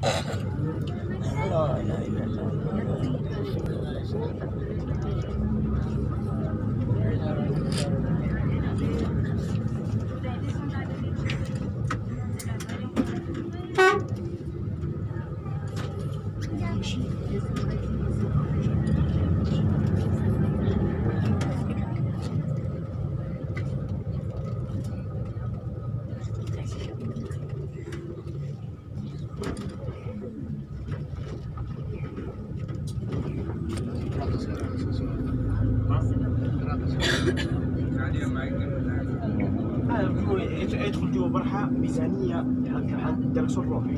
لا اله الا الله. يدخل جوا برحة ميزانية حق درس الروحي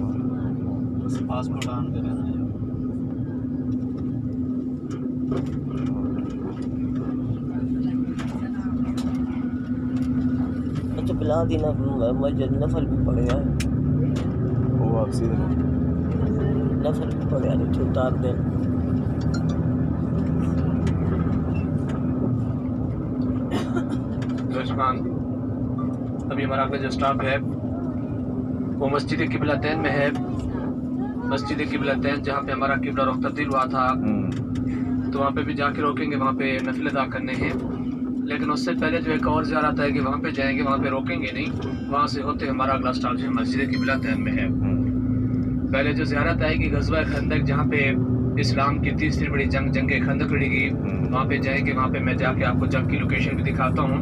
بس الباسبورت عندنا. اچھا بلا دی مسجد نفل بھی پڑھیا وہ آپ سیدھے نفل بھی پڑھیا تو اتار دیں. ابھی ہمارا اگلا جو اسٹاپ ہے وہ مسجد قبلتین میں ہے. مسجد قبلتین جہاں پہ ہمارا قبلہ رخ تبدیل ہوا تھا تو وہاں پہ بھی جا کے روکیں گے, وہاں پہ نفل ادا کرنے ہیں. لیکن اس سے پہلے جو ایک اور زیارت ہے کہ وہاں پہ جائیں گے, وہاں پہ روکیں گے نہیں, وہاں سے ہوتے ہمارا اگلا اسٹاپ جو ہے مسجد قبلتین میں ہے. پہلے جو زیارت آئے گی غزوہ خندق جہاں پہ اسلام کی تیسری بڑی جنگ خندق لڑی گئی, وہاں پہ جائیں گے. وہاں پہ میں جا کے آپ کو جنگ کی لوکیشن بھی دکھاتا ہوں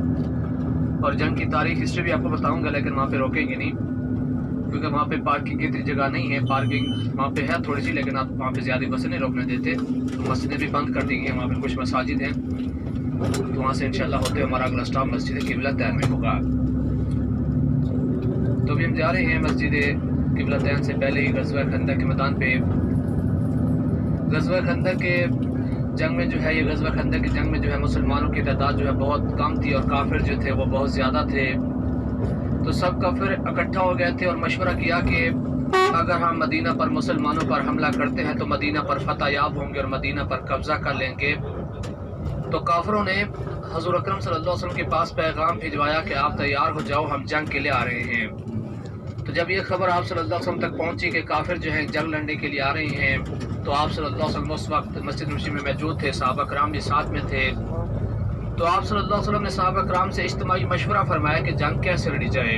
اور جنگ کی تاریخ ہسٹری بھی آپ کو بتاؤں گا. لیکن وہاں پہ روکیں گے نہیں کیونکہ وہاں پہ پارکنگ کی اتنی جگہ نہیں ہے. پارکنگ وہاں پہ ہے تھوڑی سی, لیکن آپ وہاں پہ زیادہ بسیں نہیں روکنے دیتے. مسجدیں بھی بند کر دی گئی ہیں, وہاں پہ کچھ مساجد ہیں, تو وہاں سے انشاءاللہ ہوتے ہمارا اگلا اسٹاپ مسجد قبلتین میں ہوگا. تو ابھی ہم جا رہے ہیں مسجد قبلتین سے پہلے ہی غزوہ خندق کے میدان پہ. غزوہ خندق کے جنگ میں جو ہے, یہ غزوہ خندق کی جنگ میں جو ہے مسلمانوں کی تعداد جو ہے بہت کم تھی اور کافر جو تھے وہ بہت زیادہ تھے. تو سب کافر اکٹھا ہو گئے تھے اور مشورہ کیا کہ اگر ہم مدینہ پر مسلمانوں پر حملہ کرتے ہیں تو مدینہ پر فتح یاب ہوں گے اور مدینہ پر قبضہ کر لیں گے. تو کافروں نے حضور اکرم صلی اللہ علیہ وسلم کے پاس پیغام بھجوایا کہ آپ تیار ہو جاؤ, ہم جنگ کے لیے آ رہے ہیں. تو جب یہ خبر آپ صلی اللہ علیہ وسلم تک پہنچی کہ کافر جو ہیں جنگ لڑنے کے لیے آ رہے ہیں, تو آپ صلی اللہ علیہ وسلم اس وقت مسجد نبوی میں موجود تھے, صحابہ کرام بھی ساتھ میں تھے. تو آپ صلی اللہ علیہ وسلم نے صحابہ کرام سے اجتماعی مشورہ فرمایا کہ جنگ کیسے لڑی جائے,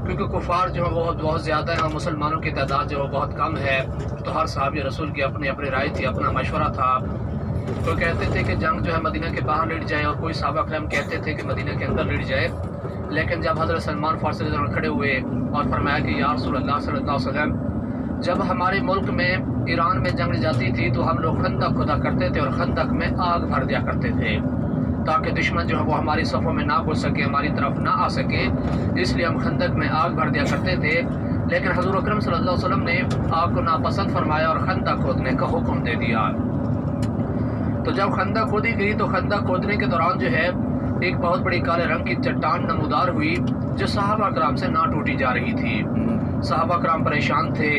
کیونکہ کفار جو ہے وہ بہت زیادہ ہیں اور مسلمانوں کی تعداد جو ہے بہت کم ہے. تو ہر صحابی رسول کی اپنی اپنی رائے تھی, اپنا مشورہ تھا. کوئی کہتے تھے کہ جنگ جو ہے مدینہ کے باہر لڑ جائے اور کوئی صحابہ کرام کہتے تھے کہ مدینہ کے اندر لڑ جائے. لیکن جب حضرت سلمان فارسی رضی اللہ عنہ کھڑے ہوئے اور فرمایا کہ یا رسول اللہ صلی اللہ علیہ وسلم, جب ہمارے ملک میں ایران میں جنگ جاتی تھی تو ہم لوگ خندق کھدا کرتے تھے اور خندق میں آگ بھر دیا کرتے تھے تاکہ دشمن جو ہے وہ ہماری صفوں میں نہ گھس سکے, ہماری طرف نہ آ سکے, اس لیے ہم خندق میں آگ بھر دیا کرتے تھے. لیکن حضور اکرم صلی اللہ علیہ وسلم نے آگ کو ناپسند فرمایا اور خندق کھودنے کا حکم دے دیا. تو جب خندق کھودی گئی تو خندق کھودنے کے دوران جو ہے ایک بہت بڑی کالے رنگ کی چٹان نمودار ہوئی جو صحابہ کرام سے نہ ٹوٹی جا رہی تھی. صحابہ کرام پریشان تھے,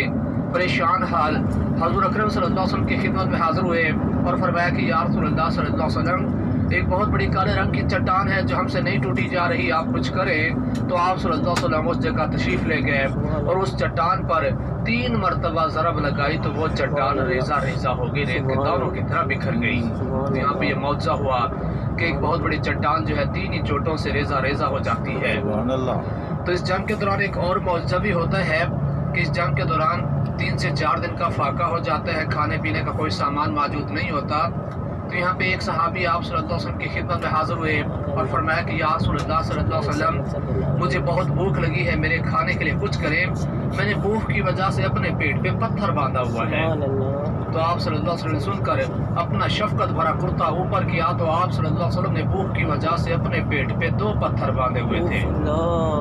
پریشان حال حضور اکرم صلی اللہ علیہ وسلم کی خدمت میں حاضر ہوئے اور فرمایا کہ یا رسول اللہ صلی اللہ علیہ وسلم, ایک بہت بڑی کالے رنگ کی چٹان ہے جو ہم سے نہیں ٹوٹی جا رہی, آپ کچھ کریں. تو آپ صلی اللہ علیہ وسلم اس جگہ تشریف لے گئے اور اس چٹان پر 3 مرتبہ ضرب لگائی تو وہ چٹان ریزہ ریزہ ہو گئی, ریت کے دانوں کی طرح بکھر گئی. یہاں پہ یہ معجزہ ہوا کہ ایک بہت بڑی چٹان جو ہے 3 ہی چوٹوں سے ریزہ ریزہ ہو جاتی ہے. تو اس جنگ کے دوران ایک اور معجزہ بھی ہوتا ہے کہ اس جنگ کے دوران 3 سے 4 دن کا فاقہ ہو جاتا ہے, کھانے پینے کا کوئی سامان موجود نہیں ہوتا. تو یہاں پہ ایک صحابی آپ صلی اللہ علیہ وسلم کی خدمت میں حاضر ہوئے اور فرمایا کہ یا رسول اللہ صلی اللہ علیہ وسلم, مجھے بہت بھوک لگی ہے, میرے کھانے کے لیے کچھ کریں, میں نے بھوک کی وجہ سے اپنے پیٹ پہ پتھر باندھا ہوا ہے. تو آپ صلی اللہ علیہ وسلم نے سن کر اپنا شفقت بھرا کرتا اوپر کیا تو آپ صلی اللہ علیہ وسلم نے بھوک کی وجہ سے اپنے پیٹ پہ 2 پتھر باندھے ہوئے تھے.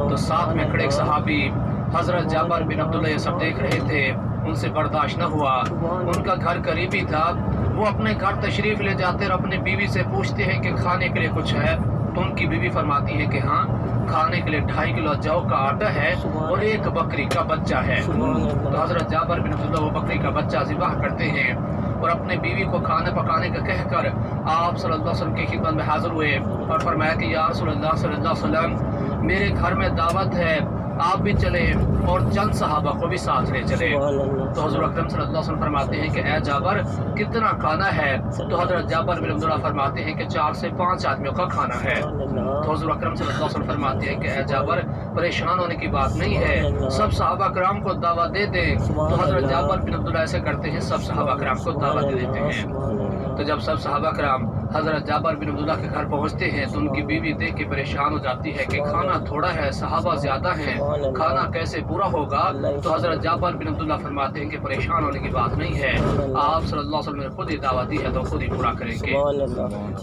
تو ساتھ میں کھڑے ایک صحابی حضرت جابر بن عبداللہ یہ سب دیکھ رہے تھے, ان سے برداشت نہ ہوا. ان کا گھر قریبی تھا, وہ اپنے گھر تشریف لے جاتے اور اپنی بیوی سے پوچھتے ہیں کہ کھانے کے لیے کچھ ہے. تو ان کی بیوی فرماتی ہے کہ ہاں, کھانے کے لیے 2.5 کلو جو کا آٹا ہے اور 1 بکری کا بچہ ہے. تو حضرت جابر بن عبداللہ وہ بکری کا بچہ ذبح کرتے ہیں اور اپنے بیوی کو کھانا پکانے کا کہہ کر آپ صلی اللہ علیہ وسلم کی خدمت میں حاضر ہوئے اور فرمایا کہ یا رسول اللہ صلی اللہ علیہ وسلم, میرے گھر میں دعوت ہے, آپ بھی چلے اور چند صحابہ کو بھی ساتھ لے چلے۔ تو حضور اکرم صلی اللہ علیہ وسلم فرماتے ہیں کہ اے جابر کتنا کھانا ہے؟ تو حضرت جابر بن عبداللہ فرماتے ہیں کہ 4 سے 5 آدمیوں کا کھانا ہے۔ تو حضور اکرم صلی اللہ علیہ وسلم فرماتے ہیں کہ اے جابر پریشان ہونے کی بات نہیں ہے، سب صحابہ کرام کو دعوت دے دیں۔ تو حضرت جابر بن عبداللہ ایسے کرتے ہیں، سب صحابہ کرام کو دعوت دے دیتے ہیں۔ تو جب سب صحابہ کرام حضرت جابر بن عبداللہ کے گھر پہنچتے ہیں تو ان کی بیوی دیکھ کے پریشان ہو جاتی ہے کہ کھانا تھوڑا ہے، صحابہ زیادہ ہیں، کھانا کیسے پورا ہوگا؟ تو حضرت جابر بن عبداللہ فرماتے ہیں کہ پریشان ہونے کی بات نہیں ہے، آپ صلی اللہ علیہ وسلم نے خود ہی دعوت دی ہے تو خود ہی پورا کریں گے۔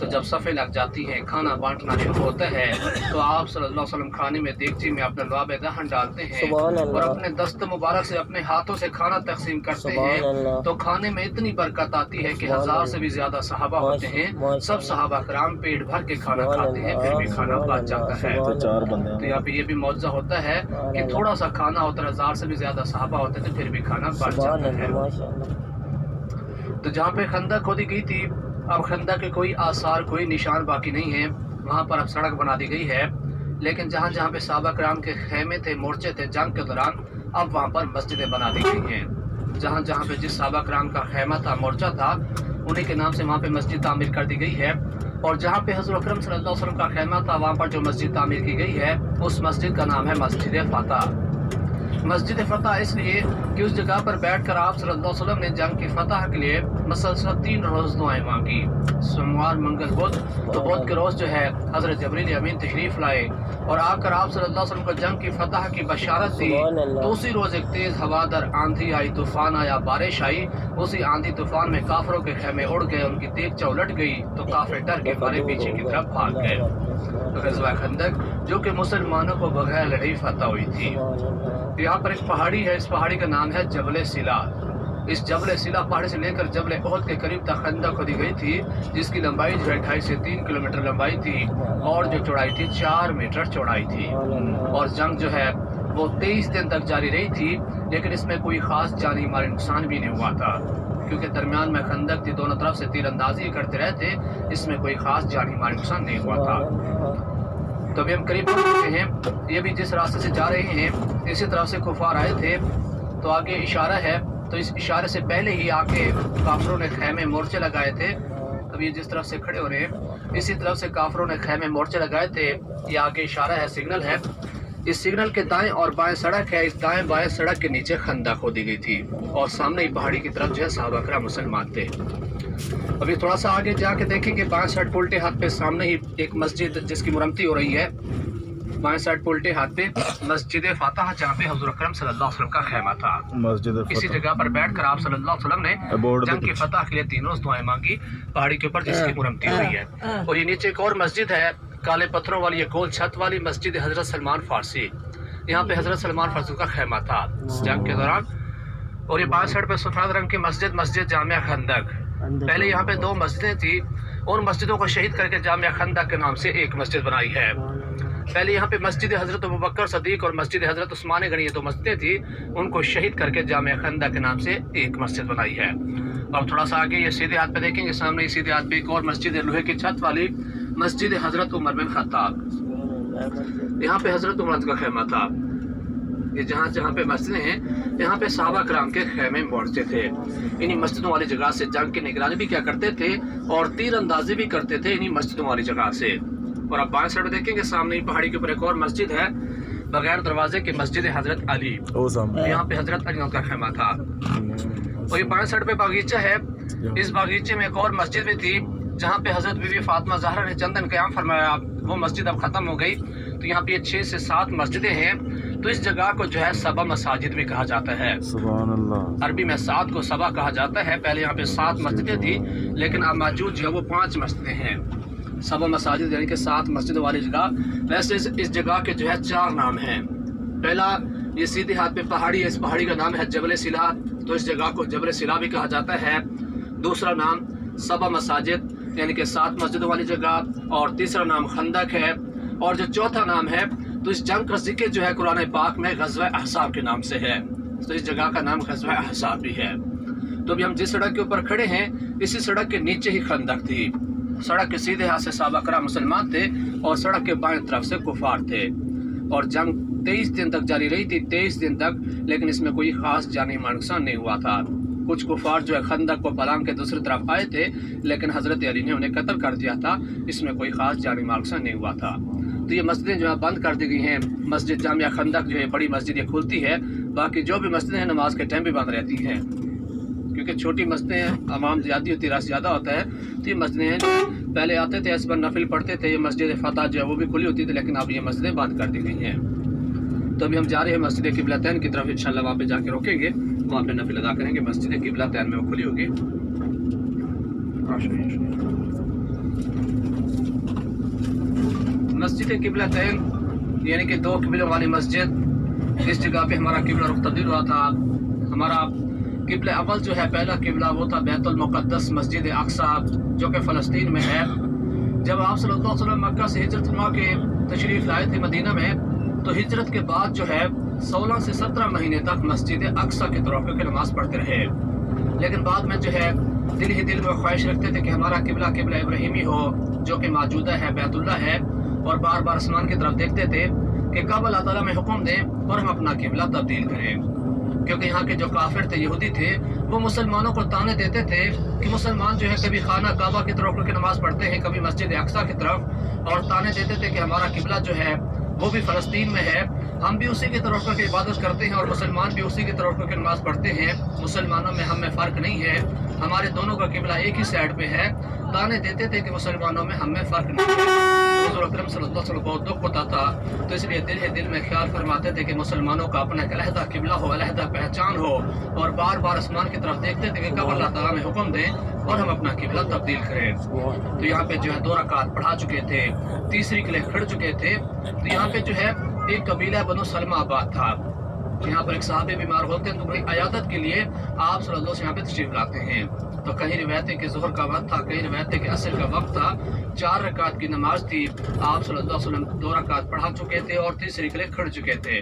تو جب صفیں لگ جاتی ہیں، کھانا بانٹنا شروع ہوتا ہے، تو آپ صلی اللہ علیہ وسلم کھانے میں دیگچی میں اپنا لعاب دہن ڈالتے ہیں اور اپنے دست مبارک سے اپنے ہاتھوں سے کھانا تقسیم کرتے ہیں۔ تو کھانے میں اتنی برکت آتی ہے کہ 1000 سے بھی زیادہ صحابہ ہوتے ہیں، سب صحابہ کرام پیٹ بھر کے کھانا کھاتے ہیں، پھر بھی کھانا بچ جاتا ہے۔ تو یہاں پہ یہ بھی معجزہ ہوتا ہے کہ تھوڑا سا کھانا ہوتا ہے، 1000 سے بھی زیادہ صحابہ ہوتے تھے، پھر بھی کھانا بچ جاتا ہے۔ تو جہاں پہ خندق کھودی گئی تھی، اب خندق کے کوئی آثار، کوئی نشان باقی نہیں ہے، وہاں پر اب سڑک بنا دی گئی ہے، لیکن جہاں جہاں پہ صحابہ کرام کے خیمے تھے، مورچے تھے جنگ کے دوران، اب وہاں پر مسجدیں بنا دی گئی ہیں۔ جہاں جہاں پہ جس صحابہ کرام کا خیمہ تھا، مورچہ تھا، انہیں کے نام سے وہاں پہ مسجد تعمیر کر دی گئی ہے۔ اور جہاں پہ حضور اکرم صلی اللہ علیہ وسلم کا خیمہ تھا، وہاں پر جو مسجد تعمیر کی گئی ہے، اس مسجد کا نام ہے مسجد فتح۔ مسجد فتح اس لیے کہ اس جگہ پر بیٹھ کر آپ صلی اللہ علیہ وسلم نے جنگ کی فتح کے لیے مسلسل 3 روز دعائیں مانگی، سوموار، منگل، بدھ۔ تو بدھ کے روز جو ہے حضرت جبریل امین تشریف لائے اور آ کر آپ صلی اللہ علیہ وسلم کو جنگ کی فتح کی بشارت دی۔ تو اسی روز ایک تیز ہوادار آندھی آئی، طوفان آیا، بارش آئی۔ اسی آندھی طوفان میں کافروں کے خیمے اڑ گئے، ان کی دیگچہ الٹ گئی، تو کافر ڈر کے مارے پیچھے کی طرف بھاگ گئے۔ غزوہ خندق جو کہ مسلمانوں کو بغیر لڑائی فتح ہوئی تھی۔ یہاں پر ایک پہاڑی ہے، اس پہاڑی کا نام ہے جبل سلا۔ اس جبل سلا پہاڑی سے لے کر جبل احد کے قریب تک خندق کھودی گئی تھی، جس کی لمبائی جو ہے 2.5 سے 3 کلومیٹر لمبائی تھی اور جو چوڑائی تھی 4 میٹر چوڑائی تھی۔ اور جنگ جو ہے وہ 23 دن تک جاری رہی تھی، لیکن اس میں کوئی خاص جانی مال نقصان بھی نہیں ہوا تھا، کیونکہ درمیان میں خندق تھی، دونوں طرف سے تیر اندازی کرتے رہتے، اس میں کوئی خاص جانی مال نقصان نہیں ہوا تھا۔ تو ابھی ہم قریب پہنچ چکے ہیں، یہ بھی جس راستے سے جا رہے ہیں اسی طرف سے کفار آئے تھے، تو آگے اشارہ ہے، تو اس اشارے سے پہلے ہی آ کے کافروں نے خیمے مورچے لگائے تھے۔ اب یہ جس طرف سے کھڑے ہو رہے ہیں اسی طرف سے کافروں نے خیمے مورچے لگائے تھے، یہ آگے اشارہ ہے، سگنل ہے۔ اس سگنل کے دائیں اور بائیں سڑک ہے، اس دائیں بائیں سڑک کے نیچے خندق کھودی گئی تھی اور سامنے ہی پہاڑی کی طرف جو ہے صحابہ کرام مسلمان تھے۔ ابھی تھوڑا سا آگے جا کے دیکھیں کہ بائیں سائڈ الٹے ہاتھ پہ سامنے ہی ایک مسجد جس کی مرمتی ہو رہی ہے، بائیں سائڈ الٹے ہاتھ پہ مسجد فتح، جہاں پہ حضور اکرم صلی اللہ علیہ وسلم کا خیمہ تھا۔ مسجد اسی جگہ پر بیٹھ کر آپ صلی اللہ علیہ وسلم نے جنگ کی فتح کے لیے 3 روز دعائیں مانگی، پہاڑی کے اوپر جس کی مرمتی ہو رہی ہے۔ اور یہ نیچے ایک اور مسجد ہے، کالے پتھروں والی، یہ گول چھت والی مسجد حضرت سلمان فارسی، یہاں پہ حضرت سلمان فارسی کا خیمہ تھا جنگ کے دوران۔ اور یہ بائیں سائڈ پہ سفید رنگ کی مسجد، مسجد جامعہ خندق۔ پہلے یہاں پہ 2 مسجدیں تھیں، ان مسجدوں کو شہید کر کے جامعہ خندق کے نام سے ایک مسجد بنائی ہے۔ پہلے یہاں پہ مسجد حضرت ابوبکر صدیق اور مسجد حضرت عثمان غنی، یہ 2 مسجدیں تھیں، ان کو شہید کر کے جامعہ خندق کے نام سے ایک مسجد بنائی ہے۔ اور تھوڑا سا آگے یہ سیدھے ہاتھ پہ دیکھیں گے، سامنے سیدھے ہاتھ پہ ایک اور مسجد ہے، لوہے کی چھت والی مسجد حضرت عمر بن خطاب، یہاں پہ حضرت عمر کا خیمہ تھا۔ یہ جہاں جہاں پہ مسجدیں ہیں یہاں پہ صحابہ کرام کے خیمے مورچے تھے، انہی مسجدوں والی جگہ سے جنگ کی نگرانی بھی کیا کرتے تھے اور تیر اندازی بھی کرتے تھے انہی مسجدوں والی جگہ سے۔ اور اب بائیں سائڈ دیکھیں گے، سامنے پہاڑی کے اوپر ایک اور مسجد ہے بغیر دروازے کی، مسجد حضرت علی، یہاں پہ حضرت علی کا خیمہ تھا۔ اور یہ بائیں سائڈ پہ باغیچہ ہے، اس باغیچے میں ایک اور مسجد بھی تھی جہاں پہ حضرت بی بی فاطمہ زہرا نے چند دن قیام فرمایا، وہ مسجد اب ختم ہو گئی۔ تو یہاں پہ 6 سے 7 مسجدیں ہیں، تو اس جگہ کو جو ہے سبا مساجد بھی کہا جاتا ہے۔ سبحان اللہ، عربی میں 7 کو سبا کہا جاتا ہے۔ پہلے یہاں پہ 7 مسجدیں تھی، لیکن اب موجود جو ہے وہ 5 مسجدیں ہیں، سبا مساجد یعنی کہ 7 مسجدوں والی جگہ۔ ویسے اس جگہ کے جو ہے 4 نام ہیں۔ پہلا یہ سیدھے ہاتھ پہ پہاڑی ہے، اس پہاڑی کا نام ہے جبل سلا، تو اس جگہ کو جبل سلا بھی کہا جاتا ہے۔ دوسرا نام سبا مساجد یعنی کہ 7 مسجدوں والی جگہ، اور تیسرا نام خندق ہے، اور جو چوتھا نام ہے تو اس جنگ کا ذکر جو ہے قرآن پاک میں غزوہ احزاب کے نام سے ہے، تو اس جگہ کا نام غزوہ احزاب بھی ہے۔ تو ابھی ہم جس سڑک کے اوپر کھڑے ہیں اسی سڑک کے نیچے ہی خندق تھی، سڑک کے سیدھے ہاتھ سے صحابہ کرام مسلمان تھے اور سڑک کے بائیں طرف سے کفار تھے، اور جنگ 23 दिन तक जारी रही थी, 23 दिन तक, लेकिन इसमें कोई ख़ास जानी माल नुकसान नहीं हुआ था। कुछ कुफार जो है खंदक को पलांग के दूसरी तरफ आए थे, लेकिन हज़रत अली ने उन्हें कत्ल कर दिया था, इसमें कोई ख़ास जानी माल नुकसान नहीं हुआ था। तो ये मस्जिदें जो है बंद कर दी गई हैं। मस्जिद जामिया खंदक जो है बड़ी मस्जिद ये खुलती है, बाकी जो भी मस्जिदें हैं नमाज के टाइम भी बंद रहती हैं, क्योंकि छोटी मस्जिदें हैं, अमाम ज़्यादा होती है, रश ज़्यादा होता है। तो ये मस्जिदें हैं जो पहले आते थे इस पर नफिल पढ़ते थे, ये मस्जिद फ़तह जो है वो भी खुली होती थी, लेकिन अब ये मस्जिदें बंद कर दी गई हैं। तो अभी हम जा रहे हैं मस्जिद क़िबलतैन की तरफ, इंशाल्लाह वहाँ पे जाके रोकेंगे, वहाँ पे नफिल अदा करेंगे। मस्जिद क़िबलतैन में वो खुली होगी। मस्जिद क़िबलतैन यानी कि 2 क़िबलों वाली मस्जिद, इस जगह पे हमारा क़िबला रुख तब्दील हुआ था। हमारा क़िबला अव्वल जो है, पहला क़िबला वो था बैतुल मुक़द्दस मस्जिद अक़सा, जो कि फ़लस्तीन में है। जब आप सल्लल्लाहु अलैहि वसल्लम मक्का से हिजरत फरमा के तशरीफ़ लाए थे मदीना में, तो हिजरत के बाद जो है 16 से 17 महीने तक मस्जिद अक़सा की तरफ की नमाज़ पढ़ते रहे। लेकिन बाद में जो है दिल ही दिल में ख्वाहिश रखते थे कि हमारा क़िबला क़िबला इब्राहिमी हो, जो कि मौजूदा है बैतुल्लाह है, और बार बार आसमान की तरफ देखते थे कि कब अल्लाह ताला में हुक्म दें और हम अपना क़िबला तब्दील करें। क्योंकि यहाँ के जो काफिर थे, यहूदी थे, वो मुसलमानों को ताने देते थे कि मुसलमान जो है कभी खाना काबा की तरफ की नमाज़ पढ़ते हैं, कभी मस्जिद अक़सा की तरफ, और ताने देते थे कि हमारा क़िबला जो है वो भी फ़लस्तीन में है, हम भी उसी की तरफ की इबादत करते हैं और मुसलमान भी उसी की तरफ की नमाज़ पढ़ते हैं, मुसलमानों में हम में फ़र्क नहीं है, हमारे दोनों का क़िबला एक ही साइड पे है। ताने देते थे कि मुसलमानों में हम में फ़र्क नहीं है। हुज़ूर अकरम सल्लल्लाहु अलैहि वसल्लम बहुत दुख होता था, तो इसलिए दिल में ख्याल फरमाते थे कि मुसलमानों का अपना एक अलहदा क़िबला हो, अलहदा पहचान हो, और बार बार आसमान की तरफ देखते थे कि कब अल्लाह ताला में हुक्म दें और हम अपना क़िबला तब्दील करें। तो यहाँ पे जो है 2 रकात पढ़ा चुके थे, तीसरी के लिए खड़ चुके थे। तो यहाँ पे जो है एक कबीला बनु सलमा आबाद था, यहाँ पर एक साहबे बीमार होते हैं, तो बड़ी अयादत के लिए आप सल्लल्लाहु अलैहि वसल्लम यहाँ पे तशरीफ लाते हैं। तो कहीं रिवायत है कि ज़ोहर का वक्त था, कहीं रिवायत है कि असर का वक्त था, 4 रकात की नमाज थी। आप सल्लल्लाहु अलैहि वसल्लम 2 रकात पढ़ा चुके थे और तीसरी के लिए खड़ चुके थे।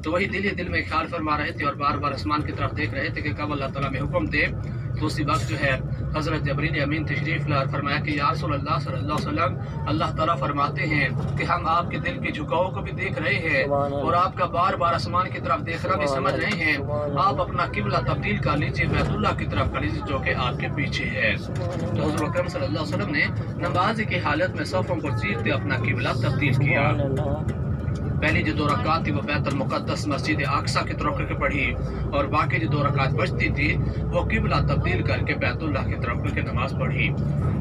तो वही दिल में ख्याल फरमा रहे थे और बार बार आसमान की तरफ देख रहे थे कि कब अल्लाह ताला में हुक्म दे। तो उसी वक्त जो है हज़रत जबरील अमीन तशरीफ़ ला और फरमाया कि या रसूल अल्लाह सल्लल्लाहु अलैहि वसल्लम, अल्लाह ताला फरमाते हैं कि हम आपके दिल के झुकाव को भी देख रहे हैं और आपका बार बार आसमान की तरफ देखना भी समझ रहे हैं। आप अपना क़िबला तब्दील कर लीजिए, बैतुल्लाह की तरफ कर लीजिए, जो कि आपके पीछे है। तो हुज़ूर अकरम सल्लल्लाहु अलैहि वसल्लम ने नमाज की हालत में सफ़ों को चीरते अपना क़िबला तब्दील किया। पहली जो 2 रकात थी वो बैतुल मुक़द्दस मस्जिद अक़सा की तरफ करके पढ़ी, और बाकी जो 2 रकात बचती थी वो क़िबला तब्दील करके बैतुल्लाह की तरफ करके नमाज़ पढ़ी।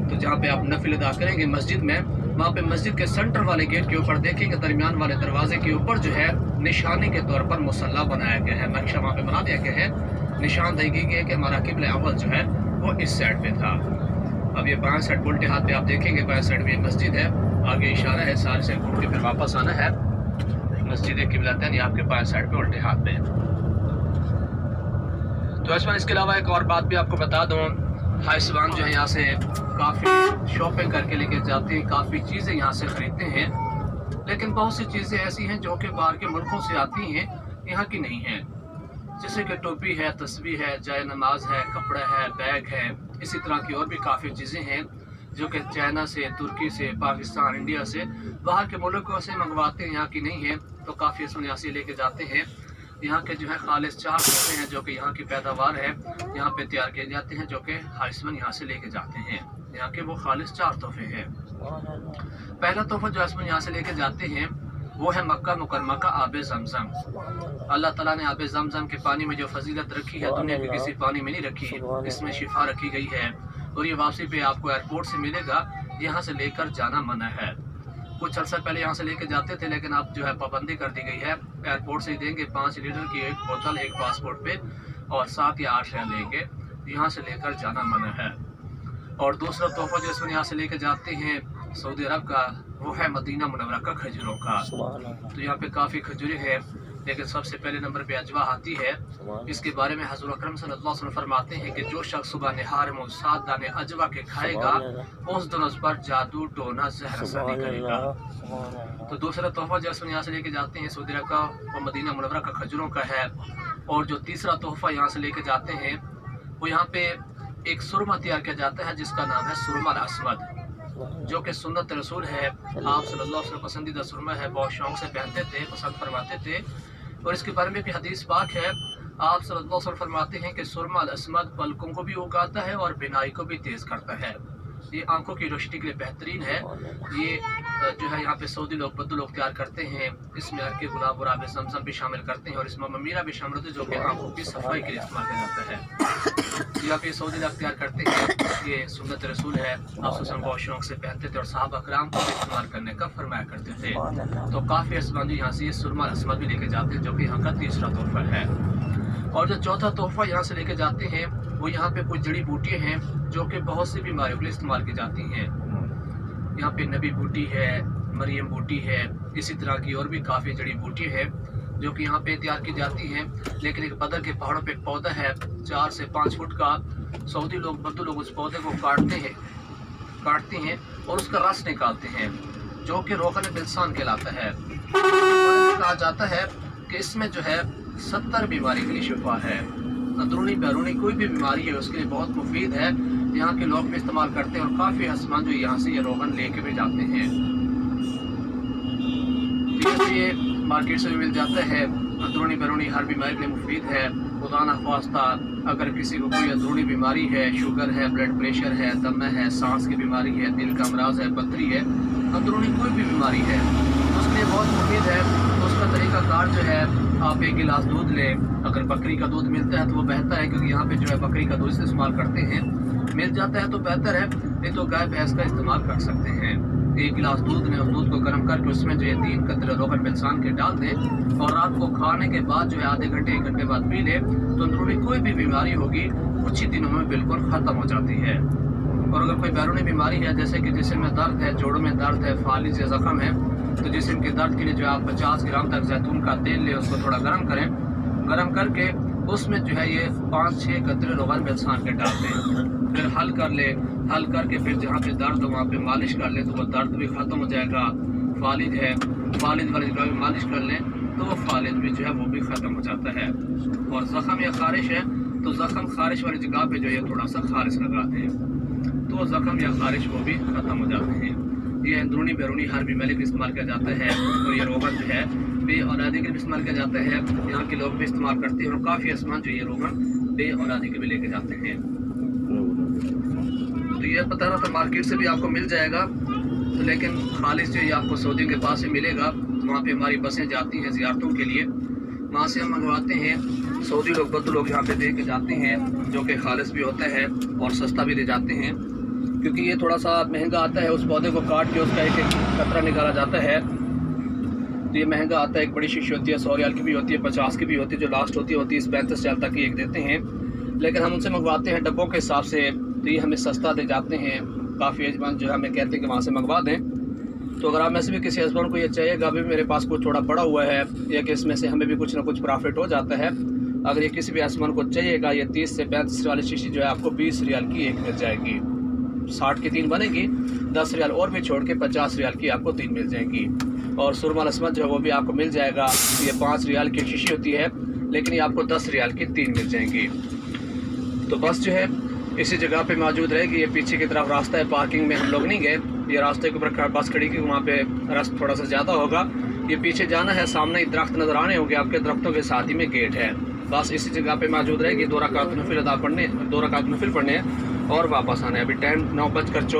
तो जहाँ पे आप नफिल अदा करेंगे मस्जिद में, वहाँ पे मस्जिद के सेंटर वाले गेट के ऊपर देखेंगे, दरमियान वाले दरवाजे के ऊपर जो है निशानी के तौर पर मुसल्ला बनाया गया है, नक्शा वहाँ पे बना दिया गया है, निशानदेही की गई है कि हमारा क़िबला अव्वल जो है वो इस साइड पे था। अब ये बाएं साइड उल्टे हाथ पे आप देखेंगे, बाएं साइड में मस्जिद है, आगे इशारा है, सारे से घूम के फिर वापस आना है। मस्जिद क़िबलतैन आपके बाएं साइड पे उल्टे हाथ पे। तो इसके अलावा एक और बात भी आपको बता दूं, हाइसवान जो है यहाँ से काफ़ी शॉपिंग करके लेके जाते हैं, काफ़ी चीज़ें यहाँ से ख़रीदते हैं, लेकिन बहुत सी चीज़ें ऐसी हैं जो कि बाहर के मुल्कों से आती हैं, यहाँ की नहीं हैं। जैसे कि टोपी है, तस्बीह है, जाय नमाज है, कपड़ा है, बैग है, इसी तरह की और भी काफ़ी चीज़ें हैं जो कि चाइना से, तुर्की से, पाकिस्तान, इंडिया से, बाहर के मुल्कों से मंगवाते हैं, यहाँ की नहीं है। तो काफ़ी इसमें यहाँ से लेके जाते हैं। यहाँ के जो है खालिस 4 तोहफे हैं जो कि यहाँ की पैदावार है, यहाँ पे तैयार किए जाते हैं, जो कि हाइसमन यहाँ से लेके जाते हैं। यहाँ के वो खालिस 4 तोहफे हैं। पहला तोहफा जो हाइसमन यहाँ से लेके जाते हैं वो है मक्का मुकरमा का आबे ज़मज़म। अल्लाह ताला ने आबे ज़मज़म के पानी में जो फजीलत रखी है, दुनिया के किसी पानी में नहीं रखी, इसमें शिफा रखी गई है, और ये वापसी पे आपको एयरपोर्ट से मिलेगा, यहाँ से लेकर जाना मना है। कुछ अर्सा पहले यहाँ से लेके जाते थे, लेकिन अब जो है पाबंदी कर दी गई है, एयरपोर्ट से ही देंगे 5 लीटर की एक बोतल एक पासपोर्ट पे, और 7 या 8 लेंगे, यहाँ से लेकर जाना मना है। और दूसरा तोहफा जो इसमें यहाँ से लेके जाते हैं सऊदी अरब का, वो है मदीना मुनव्वरा का खजूरों का। तो यहाँ पे काफ़ी खजूरें हैं, लेकिन सबसे पहले नंबर पे अजवा आती है। इसके बारे में हज़रत अकरम सल्लल्लाहु अलैहि वसल्लम फरमाते हैं कि जो शख्स सुबह निहार में 7 दाने अजवा के खाएगा, उस दिन उस पर जादू टोना जहर असर करेगा। तो दूसरा तोहफा जो इसमें यहाँ से लेके जाते हैं सऊदी अरब का, वो मदीना मुनव्वरा का खजूरों का है। और जो तीसरा तोहफा यहाँ से लेके जाते हैं, वो यहाँ पे एक सुरमा तैयार किया जाता है जिसका नाम है सुरमा अस्मद। जो कि सुन्नत रसूल है। आप सल्लल्लाहु अलैहि वसल्लम पसंदीदा सुरमा है, बहुत शौक से पहनते थे, पसंद फरमाते थे। और इसके बारे में भी हदीस पाक है, आप सल्लल्लाहु अलैहि वसल्लम फरमाते हैं कि सुरमा अल-अस्मद पलकों को भी उगाता है और बिनाई को भी तेज़ करता है। ये आंखों की रोशनी के लिए बेहतरीन है। ये जो है यहाँ पे सऊदी लोग बद्दू लोग तैयार करते हैं, इसमें हल्के गुलाब और आबे ज़मज़म भी शामिल करते हैं और इसमें ममीरा भी शामिल होती है, जो कि आंखों की सफाई के लिए इस्तेमाल किया जाता है। यहाँ पे सऊदी लोग तैयार करते हैं, ये सुन्नत रसूल है। आप बहुत शौक से पहनते थे और सहाबा कराम को भी इस्तेमाल करने का फरमाया करते थे। तो काफ़ी असबानी यहाँ से ये सुरमा अस्मद भी लेके जाते हैं, जो कि यहाँ का तीसरा तोहफा है। और जो चौथा तोहफा यहाँ से लेके जाते हैं वो यहाँ पे कुछ जड़ी बूटियाँ हैं जो कि बहुत सी बीमारियों के लिए इस्तेमाल की जाती हैं। यहाँ पे नबी बूटी है, मरियम बूटी है, इसी तरह की और भी काफ़ी जड़ी बूटियाँ हैं जो कि यहाँ पे तैयार की जाती हैं। लेकिन एक बदर के पहाड़ों पे एक पौधा है 4 से 5 फुट का, सऊदी लोग बद्दू लोग उस पौधे को काटते हैं और उसका रस निकालते हैं, जो कि रोगन बिलसान कहलाता है। कहा जाता है कि इसमें जो है 70 बीमारी के लिए शिफा है। अंदरूनी बैरूनी कोई भी बीमारी है उसके लिए बहुत मुफीद है। यहाँ के लोग भी इस्तेमाल करते हैं और काफ़ी आसमान जो यहाँ से ये रोगन लेके भी जाते हैं। ये मार्केट से भी मिल जाता है। अंदरूनी बैरूनी हर बीमारी के लिए मुफीद है। खुदा न ख्वास्ता अगर किसी को कोई अंदरूनी बीमारी है, शुगर है, ब्लड प्रेशर है, दमा है, सांस की बीमारी है, दिल का अमराज है, पथरी है, अंदरूनी कोई भी बीमारी है तो उसके लिए बहुत मुफीद है। तो उसका तरीक़ाकार जो है, आप 1 गिलास दूध लें। अगर बकरी का दूध मिलता है तो वो बेहतर है, क्योंकि यहाँ पे जो है बकरी का दूध इस्तेमाल करते हैं। मिल जाता है तो बेहतर है, नहीं तो गाय भैंस का इस्तेमाल कर सकते हैं। 1 गिलास दूध लें और दूध को गर्म करके उसमें जो है 3 कतरे रोगन बिलसान के डाल दें और रात को खाने के बाद जो है आधे घंटे 1 घंटे बाद पी लें तो अंदरूनी कोई भी बीमारी होगी कुछ ही दिनों में बिल्कुल ख़त्म हो जाती है। और अगर कोई बैरूनी बीमारी है, जैसे कि जिस्म में दर्द है, जोड़ों में दर्द है, फालिज या ज़ख्म है, तो जिस्म के दर्द के लिए जो है आप 50 ग्राम तक जैतून का तेल लें, उसको थोड़ा गर्म करें। गर्म करके उसमें जो है ये 5-6 कतरे रोगन बिलसान के डाल दें, फिर हल कर ले। हल करके फिर जहाँ पे दर्द हो वहाँ पे मालिश कर लें तो वो दर्द भी ख़त्म हो जाएगा। फालिज है, फालिज वाली जगह भी मालिश कर लें तो वो फालिज भी जो है वो भी ख़त्म हो जाता है। और ज़ख्म या खारिश है तो ज़ख्म खारिश वाली जगह पे जो है थोड़ा सा खारिश लगाते हैं तो ज़ख्म या खारिश वो भी ख़त्म हो जाते हैं। ये अंदरूनी बैरूनी हर बीमारी का इस्तेमाल किया जाता है। और ये रोगन जो है बे औलादी के लिए इस्तेमाल किया जाता है। यहाँ के लोग भी इस्तेमाल करते हैं और काफ़ी आसमान जो ये रोगन बे औलादी के भी लेके जाते हैं। तो ये पता रहा था मार्केट से भी आपको मिल जाएगा, तो लेकिन खालिश जो ये आपको सऊदी के पास से मिलेगा। वहाँ पे हमारी बसें जाती हैं ज़ियारतों के लिए, वहाँ से हम मंगवाते हैं। सऊदी लोग बद्दू लोग यहाँ पे दे के जाते हैं, जो कि खालिश भी होता है और सस्ता भी दे जाते हैं, क्योंकि ये थोड़ा सा महंगा आता है। उस पौधे को काट के उसका एक कतरा निकाला जाता है तो ये महंगा आता है। एक बड़ी शीशी होती है 100 रियाल की भी होती है, 50 की भी होती है, जो लास्ट होती है 35 रियाल तक की एक देते हैं। लेकिन हम उनसे मंगवाते हैं डब्बों के हिसाब से, तो ये हमें सस्ता दे जाते हैं। काफ़ी एजमान जो है हमें कहते हैं कि वहाँ से मंगवा दें। तो अगर आप में से भी किसी हस्बैंड को ये चाहिएगा, अभी मेरे पास कुछ थोड़ा पड़ा हुआ है, या कि इसमें से हमें भी कुछ ना कुछ प्रॉफिट हो जाता है। अगर ये किसी भी हस्बैंड को चाहिएगा, ये 30 से 35 वाली शीशी जो है आपको 20 रियाल की एक मिल जाएगी। 60 की 3 बनेगी, 10 रियाल और भी छोड़ के 50 रियाल की आपको 3 मिल जाएंगी। और सुरमा अस्मद जो है वो भी आपको मिल जाएगा। ये 5 रियाल की शीशी होती है, लेकिन ये आपको 10 रियाल की 3 मिल जाएंगी। तो बस जो है इसी जगह पे मौजूद रहेगी। ये पीछे की तरफ रास्ता है, पार्किंग में हम लोग नहीं गए। ये रास्ते के ऊपर बस खड़ी की, वहाँ पे रस थोड़ा सा ज़्यादा होगा। ये पीछे जाना है, सामने ही दरख्त नज़र आने होंगे आपके, दरख्तों के साथ ही में गेट है। बस इसी जगह पे मौजूद रहेगी। 2 रकात नफिल अदा पढ़ने, 2 रकात नफिल पढ़ने और वापस आना है। अभी टाइम 9:24